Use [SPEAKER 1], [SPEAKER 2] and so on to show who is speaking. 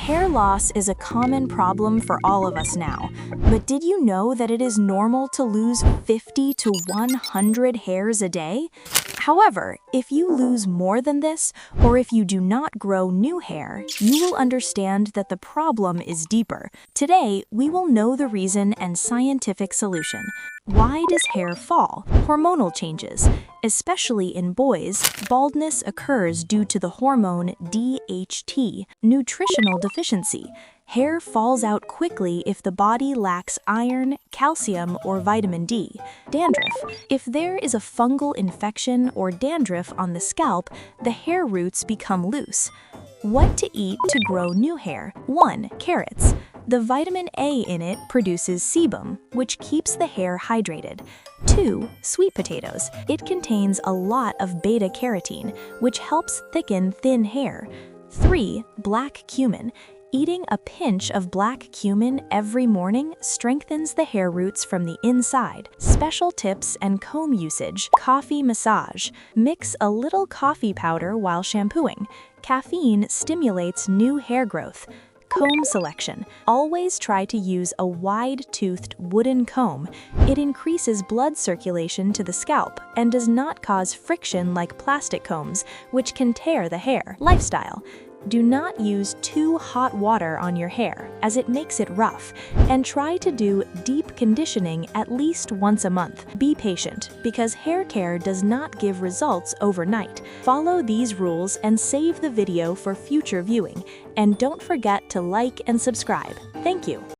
[SPEAKER 1] Hair loss is a common problem for all of us now, but did you know that it is normal to lose 50 to 100 hairs a day? However, if you lose more than this, or if you do not grow new hair, you will understand that the problem is deeper. Today, we will know the reason and scientific solution. Why does hair fall? Hormonal changes. Especially in boys, baldness occurs due to the hormone DHT, nutritional deficiency. Hair falls out quickly if the body lacks iron, calcium, or vitamin D. Dandruff. If there is a fungal infection or dandruff on the scalp, the hair roots become loose. What to eat to grow new hair? 1. Carrots. The vitamin A in it produces sebum, which keeps the hair hydrated. 2. Sweet potatoes. It contains a lot of beta-carotene, which helps thicken thin hair. 3. Black cumin. Eating a pinch of black cumin every morning strengthens the hair roots from the inside. Special tips and comb usage. Coffee massage. Mix a little coffee powder while shampooing. Caffeine stimulates new hair growth. Comb selection. Always try to use a wide-toothed wooden comb. It increases blood circulation to the scalp and does not cause friction like plastic combs, which can tear the hair. Lifestyle. Do not use too hot water on your hair, as it makes it rough, and try to do deep conditioning at least once a month. Be patient, because hair care does not give results overnight. Follow these rules and save the video for future viewing, and don't forget to like and subscribe. Thank you.